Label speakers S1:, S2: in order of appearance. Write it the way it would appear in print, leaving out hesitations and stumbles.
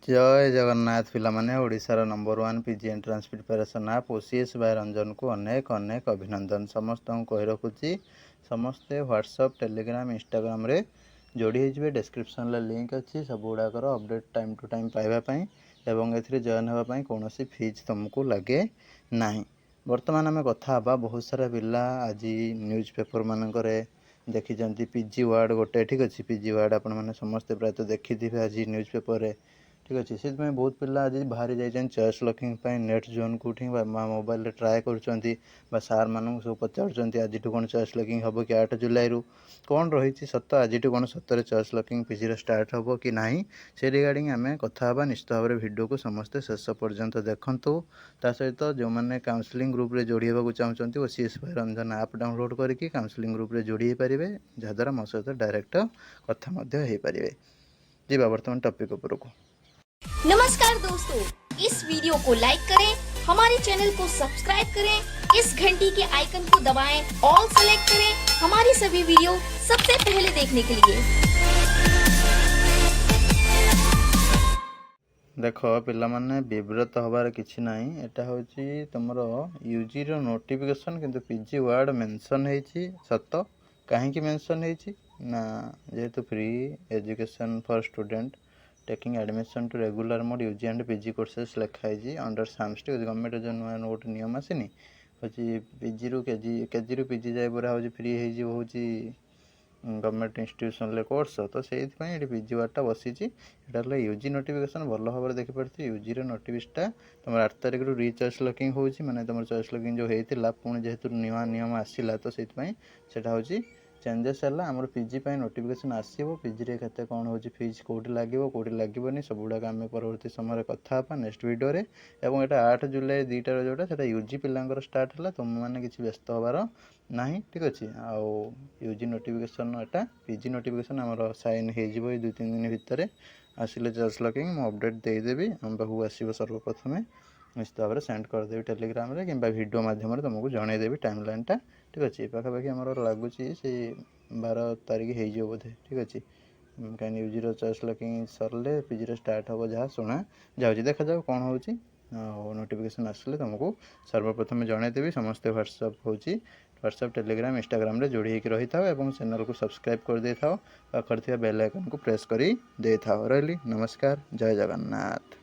S1: जय जगन्नाथ पिलामाने ओडिशार number 1 PG entrance preparation app OCS by Ranjan को अनेक अनेक अभिनंदन। समस्त कही रखुची समस्ते व्हाट्सएप टेलीग्राम इंस्टाग्राम रे जोड़ी हो डिस्क्रिप्शन लिंक अच्छी सब गुड़ाकर अपडेट टाइम टू टाइम पाइबापी एवं ए जॉइन होगापी कौन फीज तुमको लगे ना। बर्तमान आम कथा बहुत सारा पिला आज न्यूज पेपर मानक देखी पीजी वार्ड गोटे ठीक अच्छे पीजी वार्ड आपण मैंने समस्ते प्रायतः देखी थे आज न्यूज पेपर ठीक अच्छे से बहुत पिला आज बाहरी जाइए चॉइस लॉकिंग नेट जोन कौटी मोबाइल ट्राए कर सार मान सब पचार आज कौन चॉइस लॉकिंग हम कि 8 जुलाई रु कौन रही सत आज कौन सतरे चॉइस लॉकिंग पीजी स्टार्ट हम कि ना से रिगार्डिंग आम कथा निश्चित भाव में वीडियो को समस्ते शेष पर्यंत देखूँ। ता सहित जो मैंने काउंसलिंग ग्रुप रे जोड़ी होगा चाहते OCS by Ranjan app download करके काउंसलिंग ग्रुप रे जोड़ी पारे जहाद्वारा मो सहित डायरेक्ट कथा हो पारे। जी बर्तमान टॉपिक उपरको।
S2: नमस्कार दोस्तों, इस वीडियो को लाइक करें, हमारे चैनल को सब्सक्राइब करें, इस घंटी के आइकन को दबाएं, ऑल सेलेक्ट करें हमारी सभी वीडियो सबसे पहले देखने के लिए।
S1: देख पिला माने विव्रत हबार किछि नाही। एटा होची तुमर यूजी रो नोटिफिकेशन किंतु पीजी वर्ड मेंशन हेची सत काहे कि मेंशन हेची ना जेहेतु free education for student taking admission to regular mode UG and PG courses लिखाई अंडर सामस्ट गवर्नमेंट जो नुआ नोट नियम आसनी हूँ पीजी रु केजी रु पीजी जाए पूरा हूँ फ्री हो गवर्नमेंट इंस्टीट्यूशन कोर्स तो से पीजी वार्डटा बसी यूजी नोटिफिकेशन भल भाव में देखिपे यूजी नोटिफिकेशन तुम 8 तारिख री चॉइस लॉकिंग होची माने तुम चॉइस लॉकिंग जो होता पुणी जेहेतु नुआ नियम आसला तो से हूँ चेंजेस है आम पीजी नोटिफिकेशन आसो पीजी रे केते कौन हो फीज कौटी लगे कौटी लगनी सब गुड़ाक आम परवर्ती समय कथा नेक्स्ट वीडियो रे एवं एटा 8 जुलाई 2टार जोटा यूजी पिलांकर स्टार्ट है तुम मैंने किसी व्यस्त हबार ना ठीक अच्छे आउ यूजी नोटिफिकेशन एटा पीजी नोटिफिकेशन आमर साइन हो 2-3 दिन भितर आसिले चॉइस लॉकिंग मु अपडेट देदेवी आम पाखु आसो सर्वप्रथमे निश्चित भाव में सेंड करदेवी टेलीग्राम रे किंबा वीडियो माध्यम तुमको जनईदेवी टाइम लाइनटा ठीक अच्छे पाखापाखि आम लगुच से 12 तारिख हो बोधे ठीक अच्छे कहीं यूजी चॉइस लॉकिंग सरले पीजी स्टार्ट हम जहाँ शुणा जाऊँगी देखा जाओ कौन हो नोटिफिकेशन आसले तुमको सर्वप्रथम जनईदेवी समस्ते व्हाट्सएप टेलीग्राम इंस्टाग्राम रे जोड़ी होकर रही था और चैनल को सब्सक्राइब कर दे था पाखर बेल आइकन को प्रेस कर दे था। रही नमस्कार, जय जगन्नाथ।